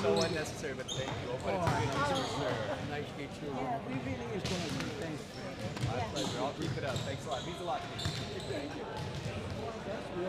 so unnecessary, but thank you. Oh, Nice to meet you. Everything is going to be thanks. My pleasure. I'll keep it up. Thanks a lot. It means a lot to me. Thank you. Great.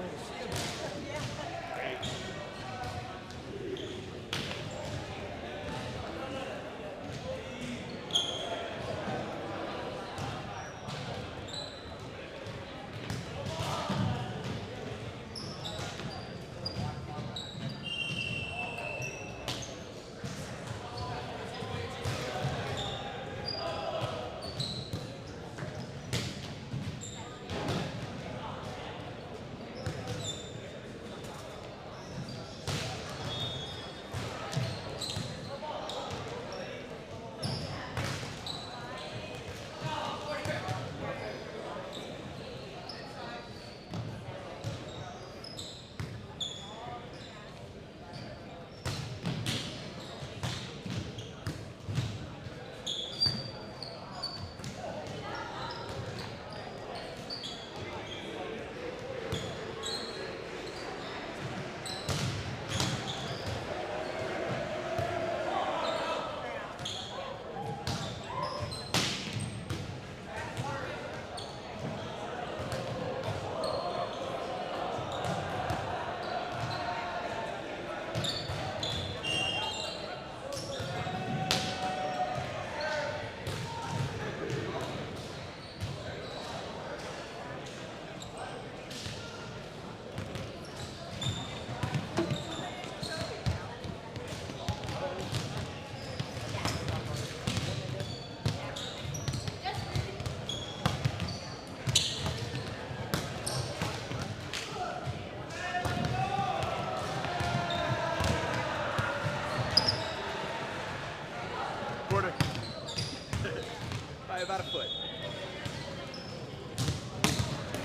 By about a foot.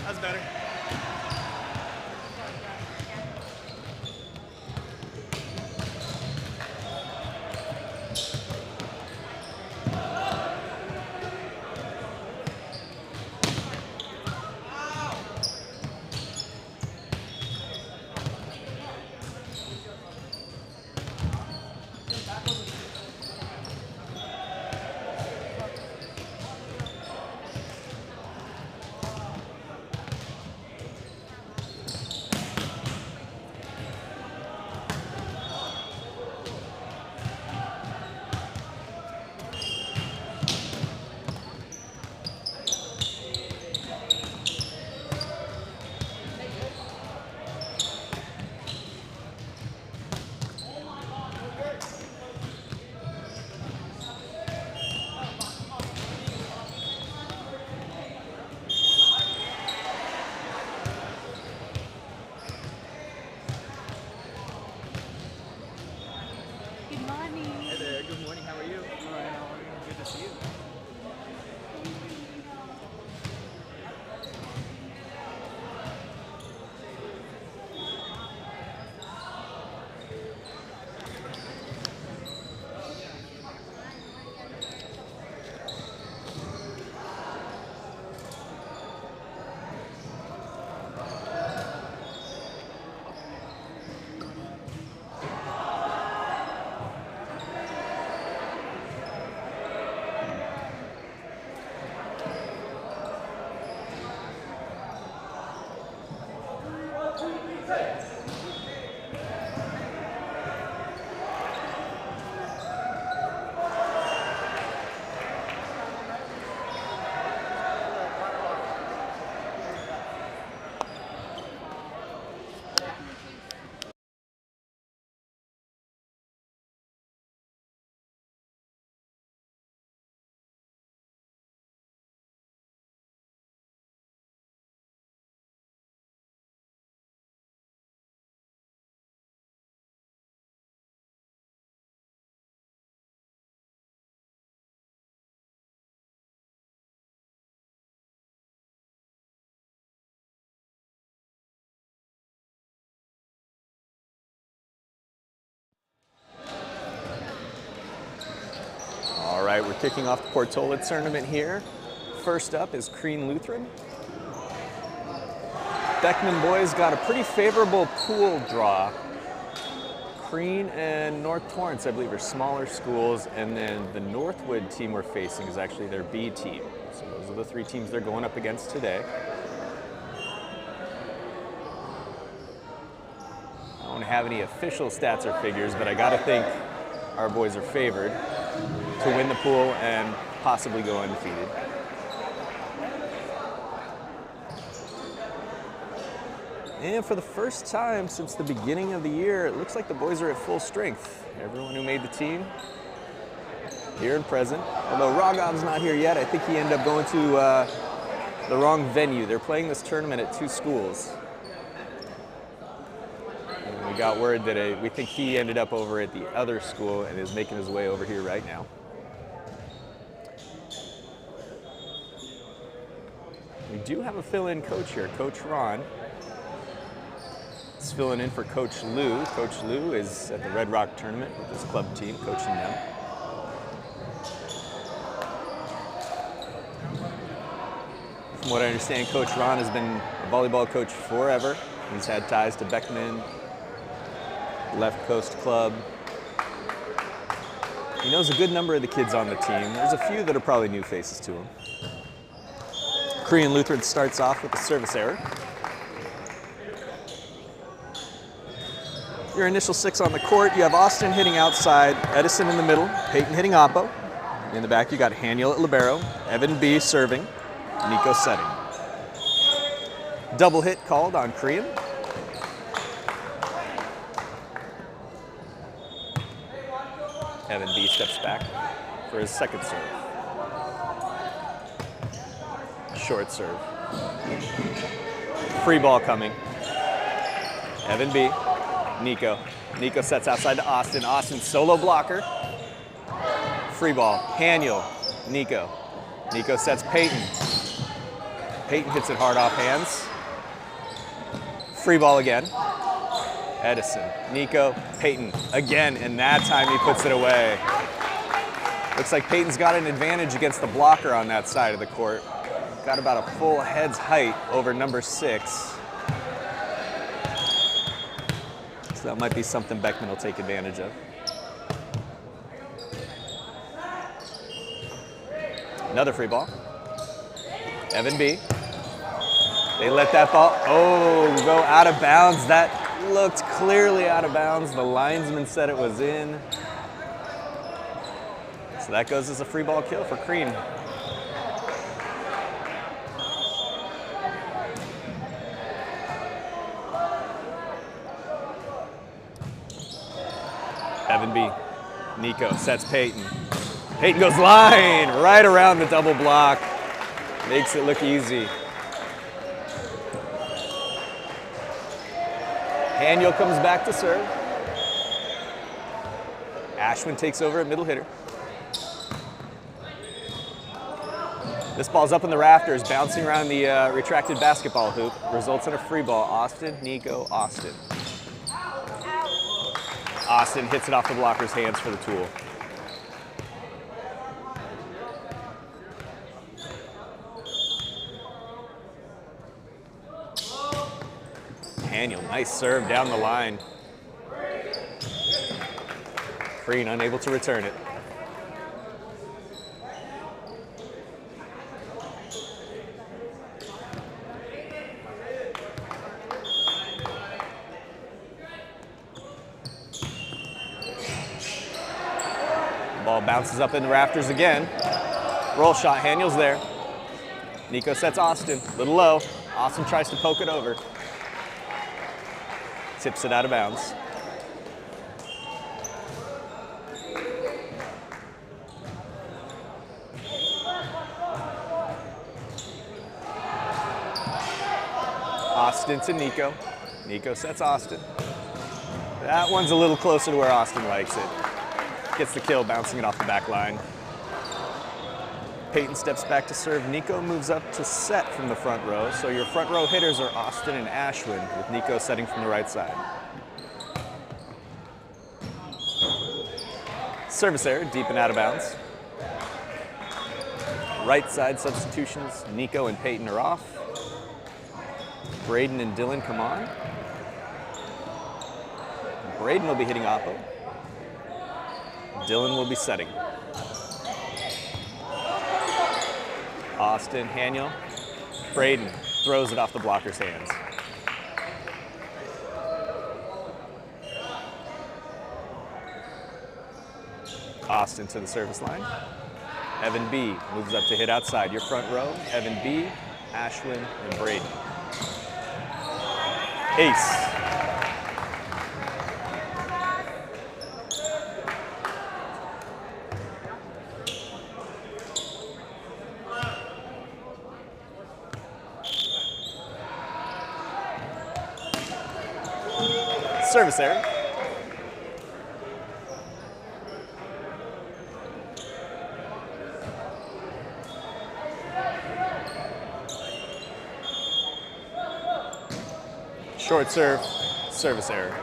That's better. Good morning. How are you? All right. How are you? Good to see you. All right, we're kicking off the Portola tournament here. First up is Crean Lutheran. Beckman boys got a pretty favorable pool draw. Crean and North Torrance, I believe, are smaller schools, and then the Northwood team we're facing is actually their B team. So those are the 3 teams they're going up against today. I don't have any official stats or figures, but I gotta think our boys are favored to win the pool and possibly go undefeated. And for the first time since the beginning of the year, it looks like the boys are at full strength. Everyone who made the team here and present. Although Rogov's not here yet, I think he ended up going to the wrong venue. They're playing this tournament at 2 schools. And we got word that we think he ended up over at the other school and is making his way over here right now. We do have a fill-in coach here, Coach Ron. He's filling in for Coach Lou. Coach Lou is at the Red Rock tournament with his club team, coaching them. From what I understand, Coach Ron has been a volleyball coach forever. He's had ties to Beckman, Left Coast Club. He knows a good number of the kids on the team. There's a few that are probably new faces to him. Crean Lutheran starts off with a service error. Your initial 6 on the court, you have Austin hitting outside, Edison in the middle, Peyton hitting oppo. In the back, you got Haniel at libero, Evan B serving, Nico setting. Double hit called on Crean. Evan B steps back for his second serve. Short serve. Free ball coming. Evan B. Nico. Nico sets outside to Austin. Austin solo blocker. Free ball. Haniel. Nico. Nico sets Peyton. Peyton hits it hard off hands. Free ball again. Edison. Nico. Peyton. Again, and that time he puts it away. Looks like Peyton's got an advantage against the blocker on that side of the court. Got about a full head's height over number 6. So that might be something Beckman will take advantage of. Another free ball. Evan B. They let that ball, go out of bounds. That looked clearly out of bounds. The linesman said it was in. So that goes as a free ball kill for Crean. Evan B. Nico sets Peyton. Peyton goes line, right around the double block. Makes it look easy. Haniel comes back to serve. Ashwin takes over at middle hitter. This ball's up in the rafters, bouncing around the retracted basketball hoop. Results in a free ball. Austin, Nico, Austin. Austin hits it off the blocker's hands for the tool. Haniel, nice serve down the line. Crean unable to return it. Ball bounces up in the rafters again. Roll shot, Haniel's there. Nico sets Austin, a little low. Austin tries to poke it over. Tips it out of bounds. Austin to Nico. Nico sets Austin. That one's a little closer to where Austin likes it. Gets the kill, bouncing it off the back line. Peyton steps back to serve. Nico moves up to set from the front row. So your front row hitters are Austin and Ashwin, with Nico setting from the right side. Service error, deep and out of bounds. Right side substitutions, Nico and Peyton are off. Braden and Dylan come on. Braden will be hitting oppo. Dylan will be setting. Austin, Haniel. Braden throws it off the blocker's hands. Austin to the service line. Evan B moves up to hit outside. Your front row, Evan B, Ashwin, and Braden. Ace. Service error. Short serve, service error.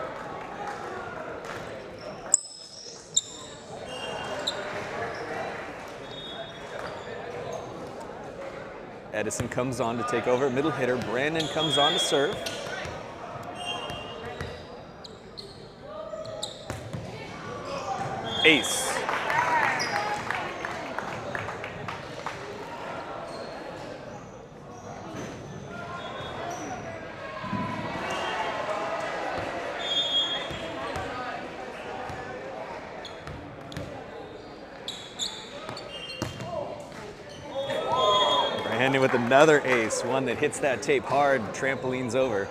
Edison comes on to take over. Middle hitter, Brandon comes on to serve. Ace. Brandon with another ace, one that hits that tape hard, trampolines over.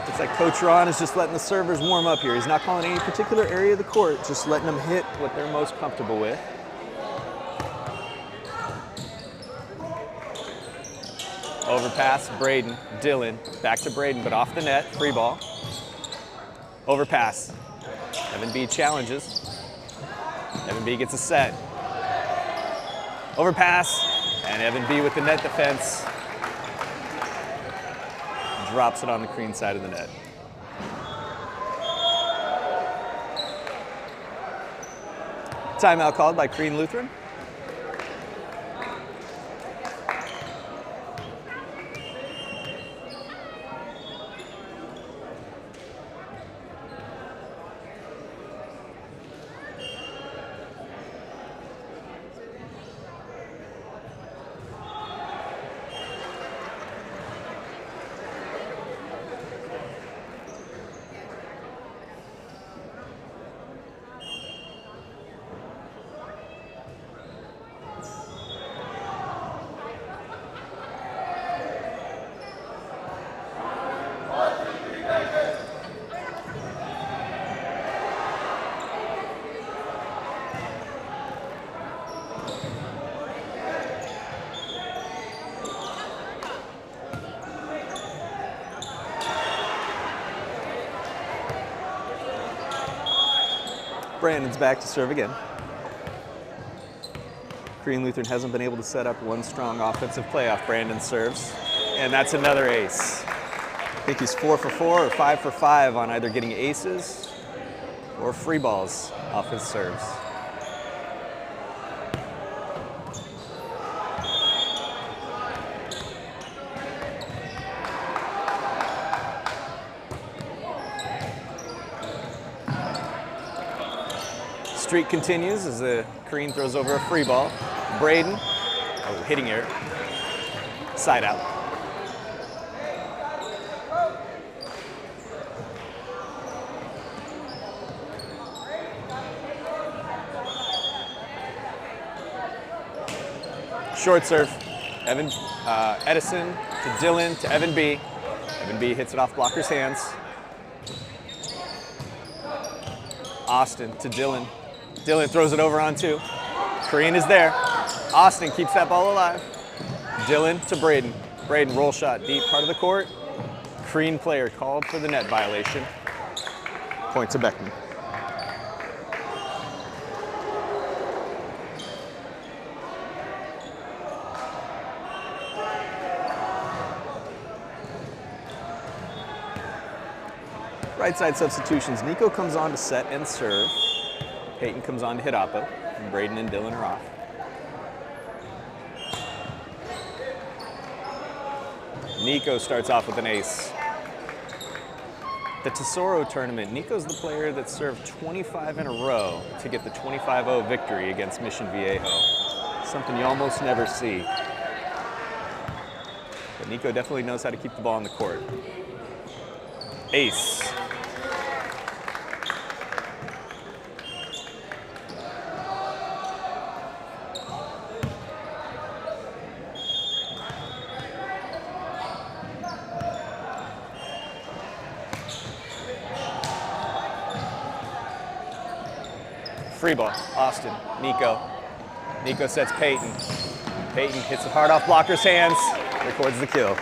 It's like Coach Ron is just letting the servers warm up here. He's not calling any particular area of the court, just letting them hit what they're most comfortable with. Overpass, Braden, Dylan, back to Braden, but off the net, free ball. Overpass, Evan B challenges. Evan B gets a set. Overpass, and Evan B with the net defense. Drops it on the Crean side of the net. Timeout called by Crean Lutheran. Brandon's back to serve again. Crean Lutheran hasn't been able to set up one strong offensive play off Brandon serves, and that's another ace. I think he's 4 for 4 or 5 for 5 on either getting aces or free balls off his serves. Streak continues as the Crean throws over a free ball. Braden, oh, hitting error, side out. Short serve, Edison to Dylan to Evan B. Evan B hits it off blocker's hands. Austin to Dylan. Dylan throws it over on 2. Crean is there. Austin keeps that ball alive. Dylan to Braden. Braden roll shot deep part of the court. Crean player called for the net violation. Point to Beckman. Right side substitutions. Nico comes on to set and serve. Peyton comes on to hit oppo. And Braden and Dylan are off. Nico starts off with an ace. The Tesoro tournament, Nico's the player that served 25 in a row to get the 25-0 victory against Mission Viejo. Something you almost never see. But Nico definitely knows how to keep the ball on the court. Ace. Free ball, Austin, Nico. Nico sets Peyton. Peyton hits it hard off blocker's hands, records the kill.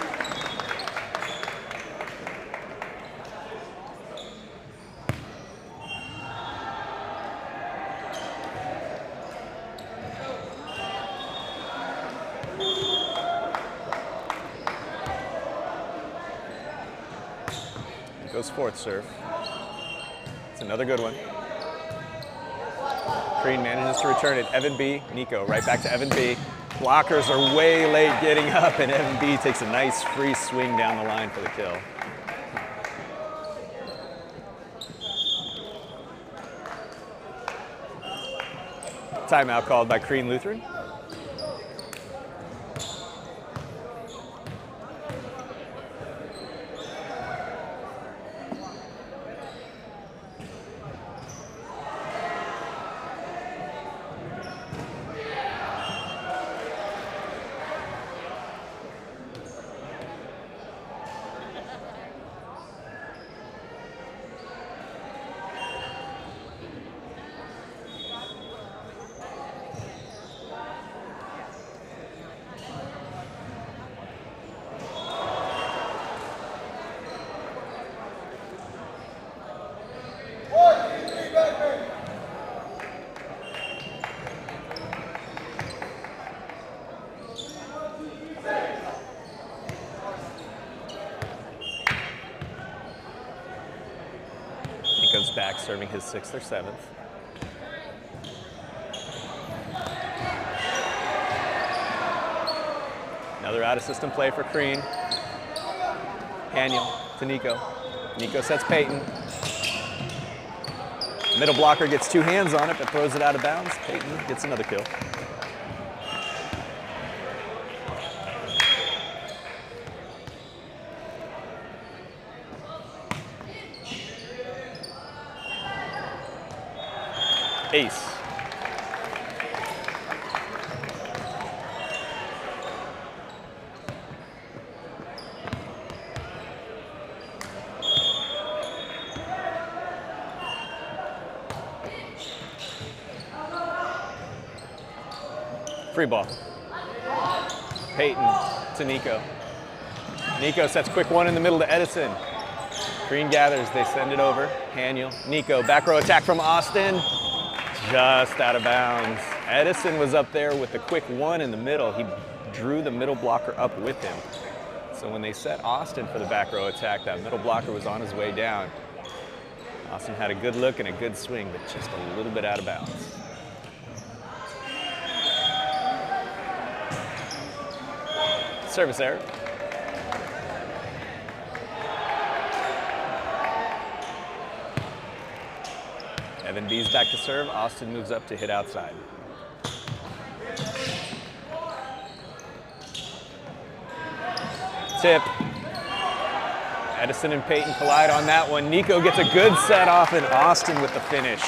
Nico's fourth serve. It's another good one. Crean manages to return it. Evan B, Nico, right back to Evan B. Blockers are way late getting up, and Evan B takes a nice free swing down the line for the kill. Timeout called by Crean Lutheran. Nico's back, serving his 6th or 7th. Another out-of-system play for Crean. Haniel to Nico. Nico sets Peyton. Middle blocker gets 2 hands on it, but throws it out of bounds. Peyton gets another kill. Ace. Free ball. Peyton to Nico. Nico sets quick one in the middle to Edison. Crean gathers, they send it over. Haniel, Nico, back row attack from Austin. Just out of bounds. Edison was up there with the quick one in the middle. He drew the middle blocker up with him. So when they set Austin for the back row attack, that middle blocker was on his way down. Austin had a good look and a good swing, but just a little bit out of bounds. Service error. Evan B's back to serve. Austin moves up to hit outside. Tip. Edison and Peyton collide on that one. Nico gets a good set off, and Austin with the finish.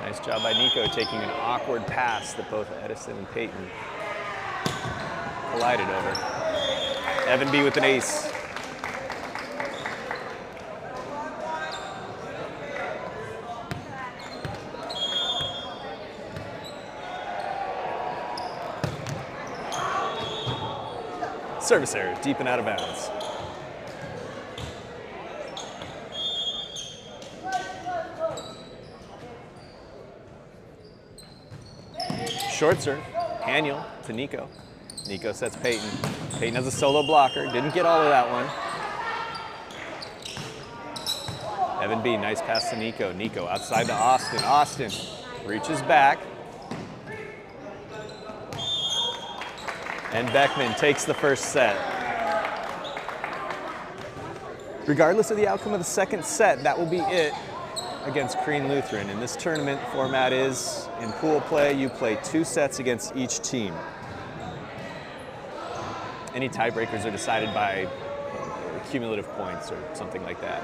Nice job by Nico taking an awkward pass that both Edison and Peyton collided over. Evan B with an ace. Service error, deep and out of bounds. Short serve, Haniel to Nico. Nico sets Peyton. Peyton has a solo blocker, didn't get all of that one. Evan B, nice pass to Nico. Nico outside to Austin. Austin reaches back. And Beckman takes the first set. Regardless of the outcome of the second set, that will be it against Crean Lutheran. In this tournament, the format is, in pool play, you play 2 sets against each team. Any tiebreakers are decided by cumulative points or something like that.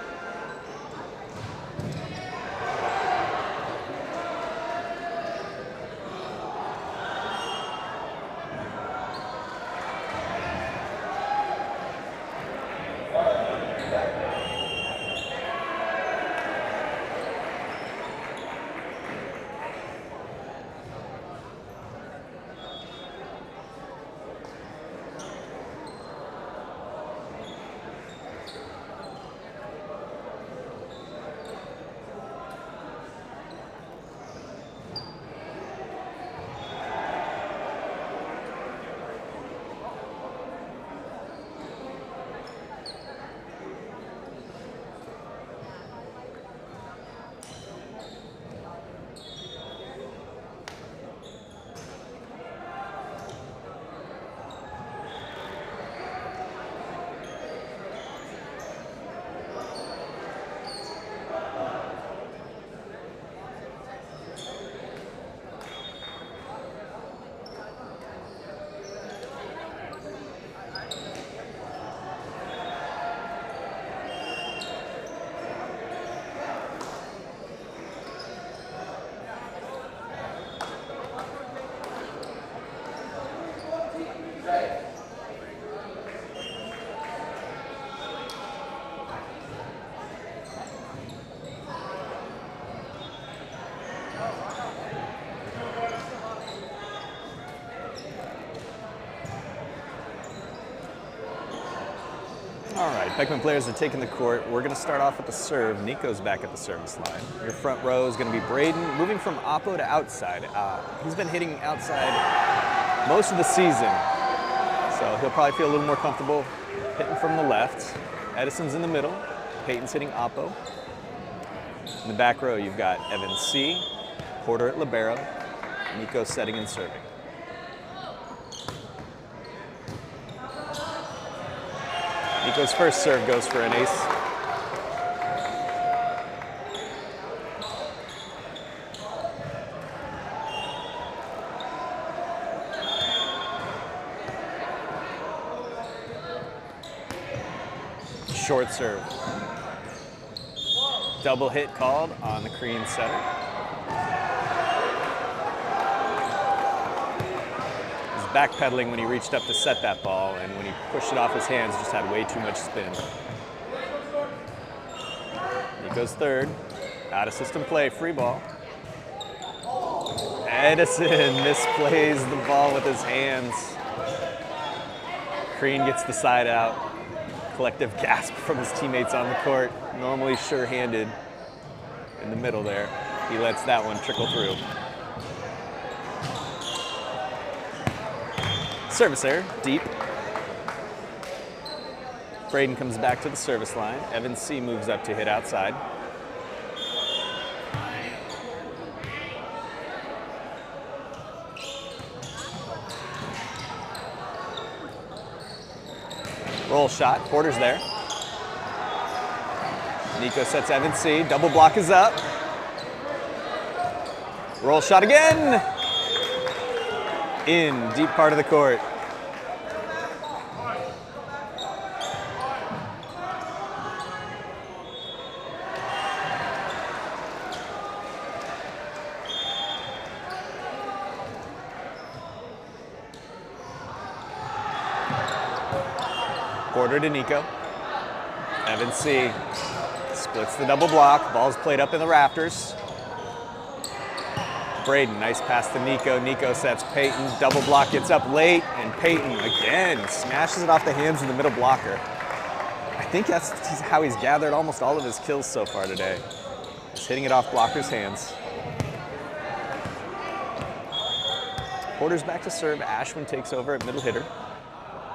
All right, Beckman players are taking the court. We're going to start off with the serve. Nico's back at the service line. Your front row is going to be Braden, moving from oppo to outside. He's been hitting outside most of the season, so he'll probably feel a little more comfortable hitting from the left. Edison's in the middle. Peyton's hitting oppo. In the back row, you've got Evan C., Porter at libero, Nico setting and serving. Nico's first serve goes for an ace. Short serve. Double hit called on the Crean setter. Backpedaling when he reached up to set that ball, and when he pushed it off his hands, just had way too much spin. Nico's third. Out of system play, free ball. Edison misplays the ball with his hands. Crean gets the side out. Collective gasp from his teammates on the court. Normally sure-handed in the middle there. He lets that one trickle through. Service error, deep. Braden comes back to the service line. Evan C. moves up to hit outside. Roll shot, Porter's there. Nico sets Evan C. Double block is up. Roll shot again. In, deep part of the court. Porter to Nico. Evan C. splits the double block. Ball's played up in the rafters. Braden, nice pass to Nico. Nico sets Peyton. Double block gets up late, and Peyton again smashes it off the hands of the middle blocker. I think that's how he's gathered almost all of his kills so far today. Just hitting it off blockers' hands. Porter's back to serve. Ashwin takes over at middle hitter.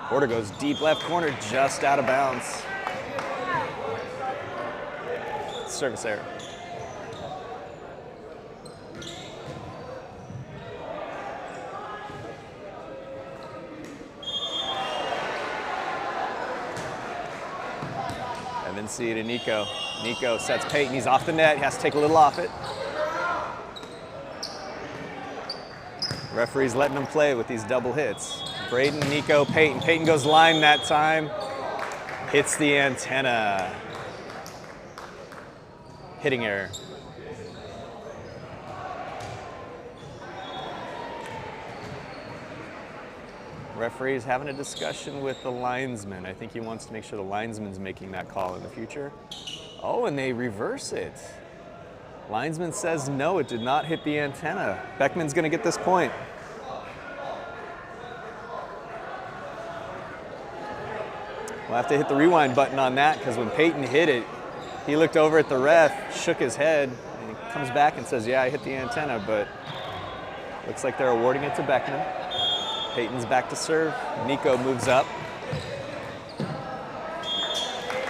Porter goes deep left corner, just out of bounds. Service error. Evan C to Nico. Nico sets Peyton. He's off the net. He has to take a little off it. Referee's letting him play with these double hits. Braden, Nico, Peyton. Peyton goes line that time. Hits the antenna. Hitting error. Referee's having a discussion with the linesman. I think he wants to make sure the linesman's making that call in the future. Oh, and they reverse it. Linesman says no, it did not hit the antenna. Beckman's gonna get this point. We'll have to hit the rewind button on that because when Peyton hit it, he looked over at the ref, shook his head, and he comes back and says, yeah, I hit the antenna, but looks like they're awarding it to Beckman. Peyton's back to serve. Nico moves up.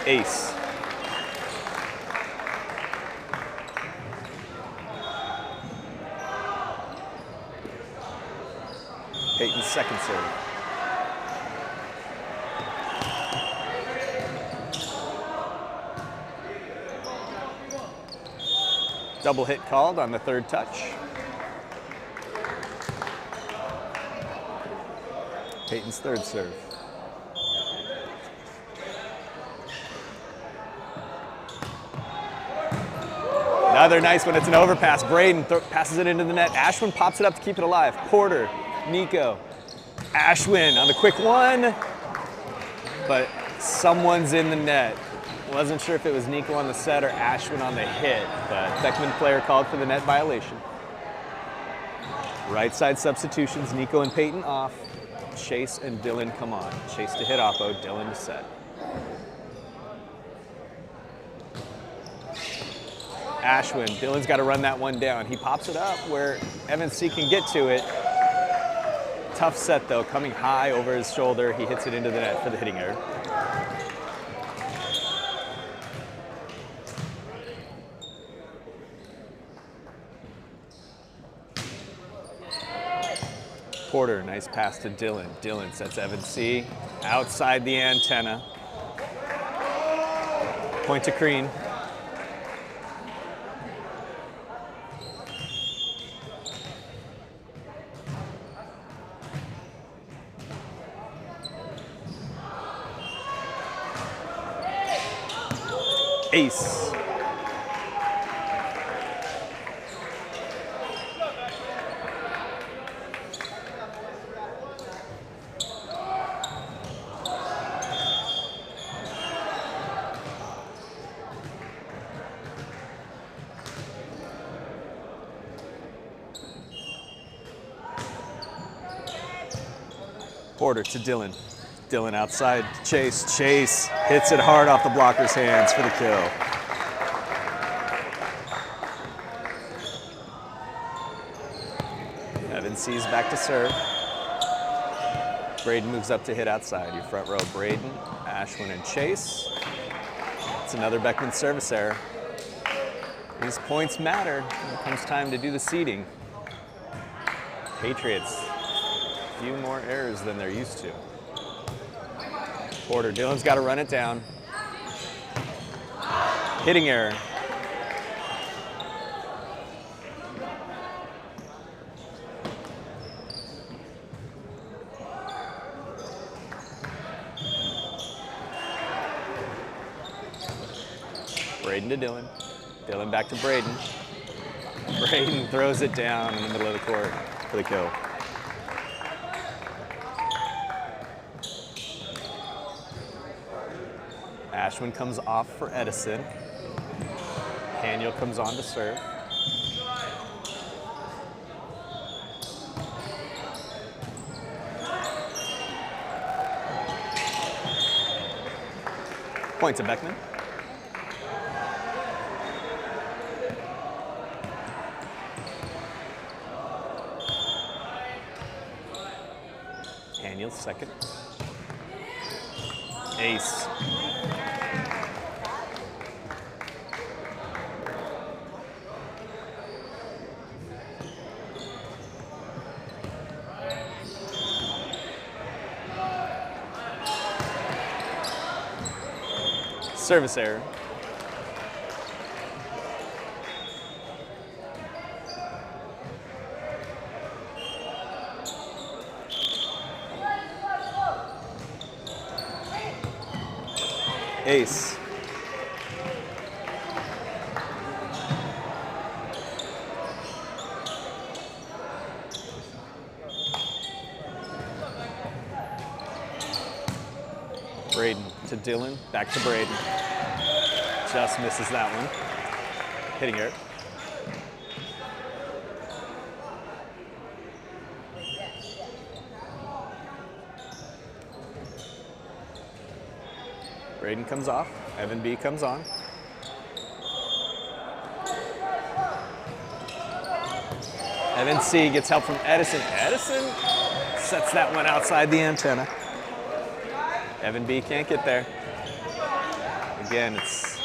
Ace. Peyton's second serve. Double hit called on the third touch. Peyton's third serve. Another nice one, it's an overpass. Braden passes it into the net. Ashwin pops it up to keep it alive. Porter, Nico, Ashwin on the quick one, but someone's in the net. Wasn't sure if it was Nico on the set or Ashwin on the hit, but Beckman player called for the net violation. Right side substitutions, Nico and Peyton off. Chase and Dylan come on. Chase to hit Oppo, Dylan to set. Ashwin, Dylan's got to run that one down. He pops it up where Evan C can get to it. Tough set though, coming high over his shoulder. He hits it into the net for the hitting error. Porter, nice pass to Dylan. Dylan sets Evan C outside the antenna. Point to Crean. Ace. Porter to Dylan. Dylan outside to Chase. Chase hits it hard off the blocker's hands for the kill. Evan C's back to serve. Braden moves up to hit outside. Your front row, Braden, Ashwin, and Chase. It's another Beckman service error. These points matter when it comes time to do the seeding. Patriots, a few more errors than they're used to. Porter, Dylan's got to run it down. Hitting error. Braden to Dylan. Dylan back to Braden. Braden throws it down in the middle of the court for the kill. Ashwin comes off for Edison. Daniel comes on to serve. Point to Beckman. Daniel second. Ace. Service error. Ace. Braden to Dylan, back to Braden. Just misses that one. Hitting it. Braden comes off, Evan B comes on. Evan C gets help from Edison. Edison sets that one outside the antenna. Evan B can't get there. Again, it's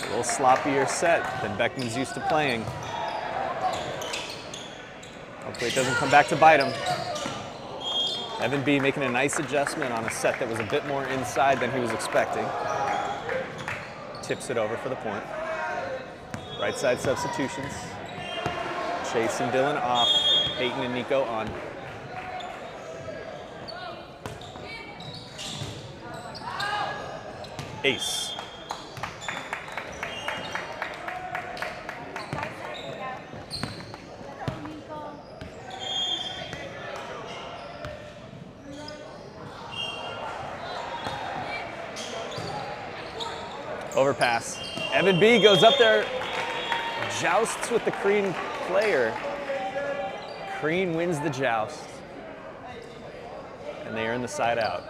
a little sloppier set than Beckman's used to playing. Hopefully it doesn't come back to bite him. Evan B making a nice adjustment on a set that was a bit more inside than he was expecting. Tips it over for the point. Right side substitutions. Chase and Dylan off. Peyton and Nico on. Ace. Overpass. Evan B goes up there, jousts with the Crean player. Crean wins the joust. And they earn the side out.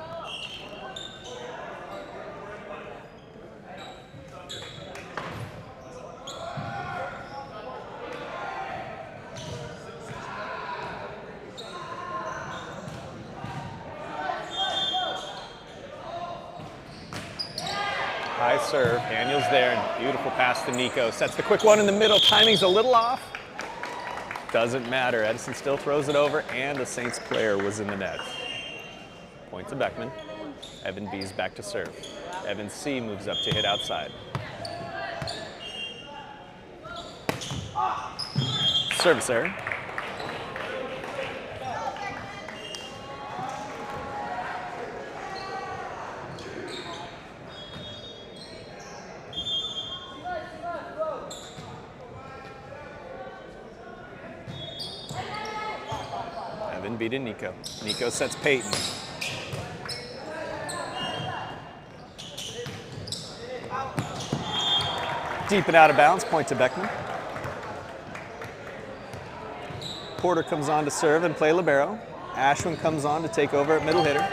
High serve, Daniel's there, and beautiful pass to Nico. Sets the quick one in the middle, timing's a little off. Doesn't matter, Edison still throws it over, and the Saints player was in the net. Point to Beckman. Evan B's back to serve. Evan C moves up to hit outside. Service error. Evan B to Nico. Nico sets Peyton. Deep and out of bounds, point to Beckman. Porter comes on to serve and play libero. Ashwin comes on to take over at middle hitter.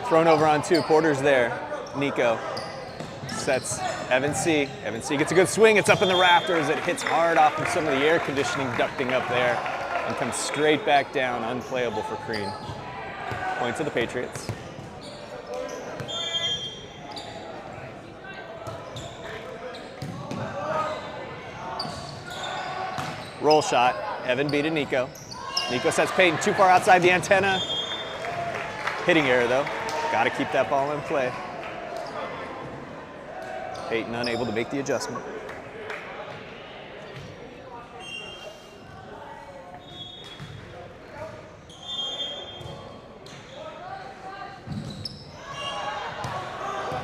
Thrown over on two, Porter's there. Nico sets Evan C. Evan C gets a good swing, it's up in the rafters, it hits hard off of some of the air conditioning ducting up there and comes straight back down, unplayable for Crean. Point to the Patriots. Roll shot, Evan B to Nico. Nico sets Peyton too far outside the antenna. Hitting error though. Got to keep that ball in play. Peyton unable to make the adjustment.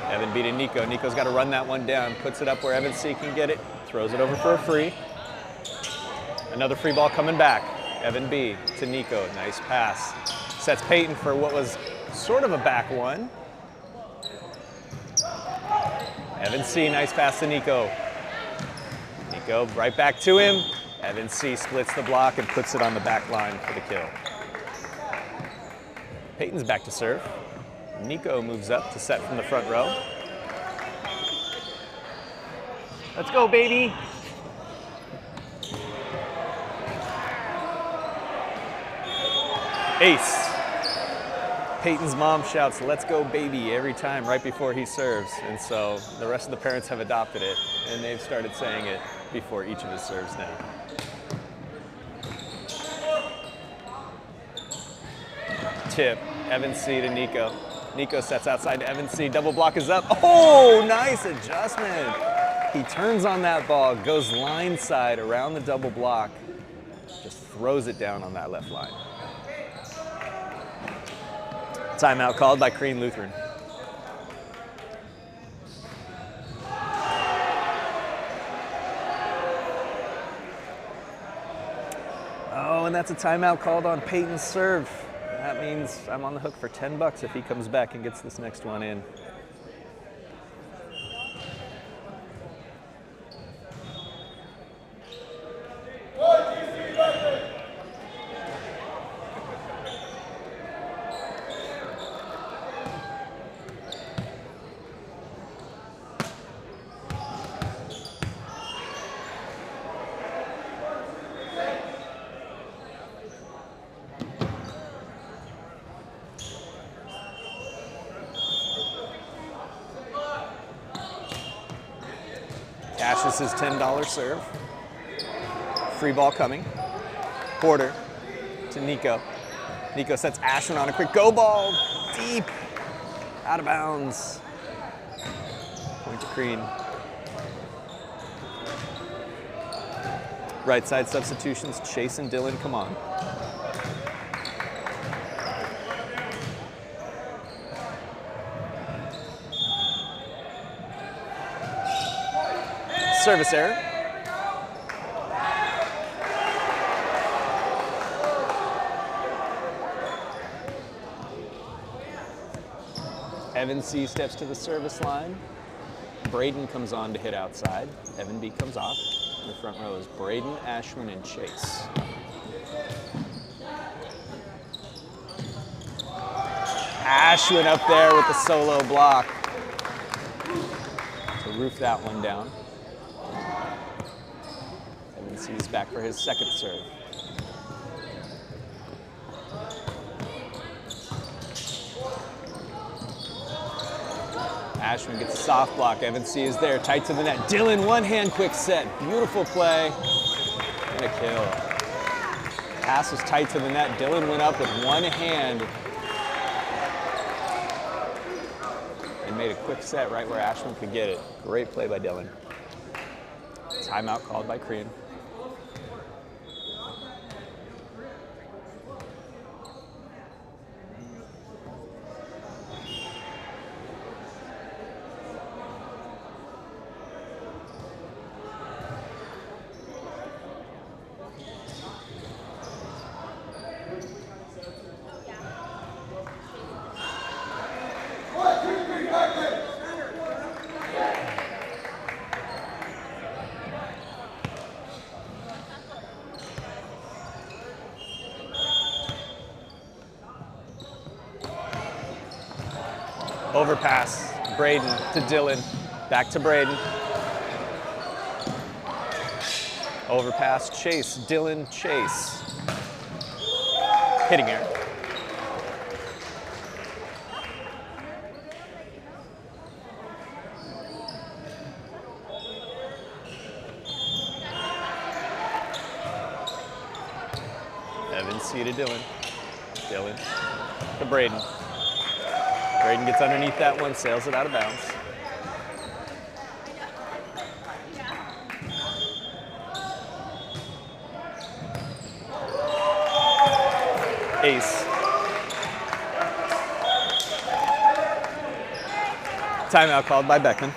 Evan B to Nico. Nico's got to run that one down. Puts it up where Evan C can get it. Throws it over for a free. Another free ball coming back. Evan B to Nico. Nice pass. Sets Peyton for what was sort of a back one. Evan C, nice pass to Nico. Nico right back to him. Evan C splits the block and puts it on the back line for the kill. Peyton's back to serve. Nico moves up to set from the front row. Let's go, baby. Ace. Peyton's mom shouts, "Let's go, baby," every time right before he serves. And so the rest of the parents have adopted it, and they've started saying it before each of his serves now. Tip, Evan C to Nico. Nico sets outside to Evan C. Double block is up. Oh, nice adjustment. He turns on that ball, goes line side around the double block, just throws it down on that left line. Timeout called by Crean Lutheran. Oh, and that's a timeout called on Peyton's serve. That means I'm on the hook for $10 if he comes back and gets this next one in. Cashes his $10 serve. Free ball coming. Porter to Nico. Nico sets Ashwin on a quick go ball. Deep. Out of bounds. Point to Crean. Right side substitutions. Chase and Dylan come on. Service error. Evan C steps to the service line. Braden comes on to hit outside. Evan B comes off. The front row is Braden, Ashwin, and Chase. Ashwin up there with the solo block to roof that one down. Evan C is back for his second serve. Ashwin gets a soft block. Evan C is there, tight to the net. Dylan, one hand quick set. Beautiful play. And a kill. Pass was tight to the net. Dylan went up with one hand and made a quick set right where Ashwin could get it. Great play by Dylan. Timeout called by Crean. Overpass, Braden to Dylan, back to Braden. Overpass, Chase, Dylan, Chase. Hitting error. Evan C to Dylan. Dylan to Braden. Braden gets underneath that one, sails it out of bounds. Ace. Timeout called by Beckman.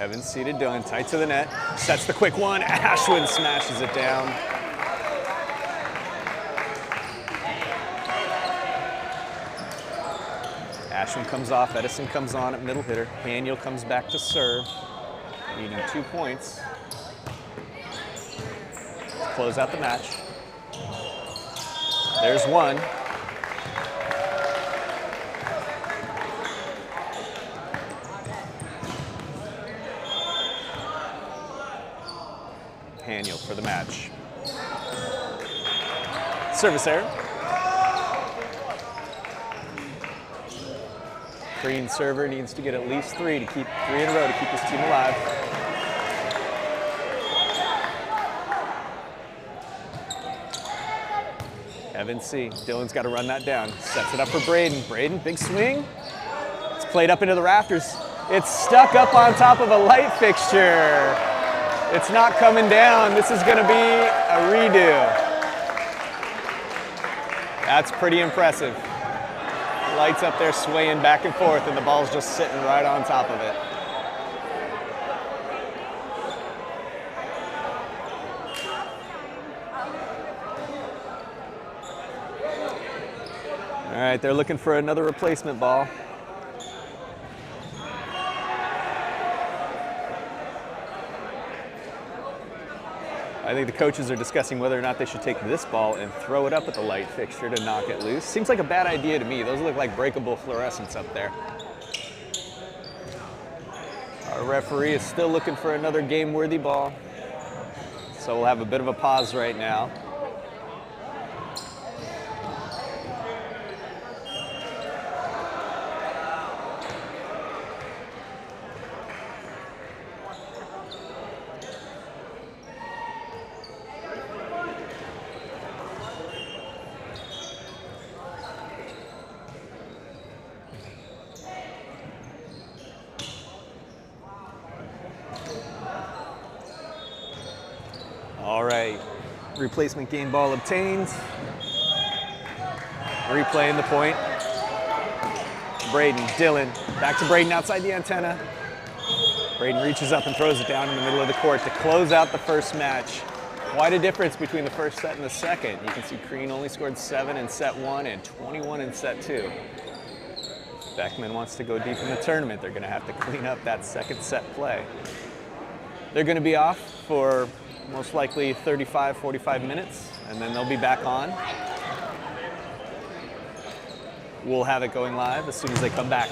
Evans seated Dillon, tight to the net, sets the quick one. Ashwin smashes it down. Ashwin comes off, Edison comes on at middle hitter. Haniel comes back to serve, needing 2 points. Close out the match. There's one. Haniel for the match. Service error. Crean server needs to get at least 3 to keep 3 in a row to keep his team alive. Evans C. Dillon's got to run that down. Sets it up for Braden. Braden, big swing. It's played up into the rafters. It's stuck up on top of a light fixture. It's not coming down. This is going to be a redo. That's pretty impressive. Lights up there swaying back and forth, and the ball's just sitting right on top of it. All right, they're looking for another replacement ball. I think the coaches are discussing whether or not they should take this ball and throw it up at the light fixture to knock it loose. Seems like a bad idea to me. Those look like breakable fluorescents up there. Our referee is still looking for another game-worthy ball. So we'll have a bit of a pause right now. All right, replacement game ball obtained. Replaying the point. Braden, Dillon, back to Braden outside the antenna. Braden reaches up and throws it down in the middle of the court to close out the first match. Quite a difference between the first set and the second. You can see Crean only scored 7 in set 1 and 21 in set 2. Beckman wants to go deep in the tournament. They're going to have to clean up that second set play. They're going to be off for most likely 35, 45 minutes, and then they'll be back on. We'll have it going live as soon as they come back.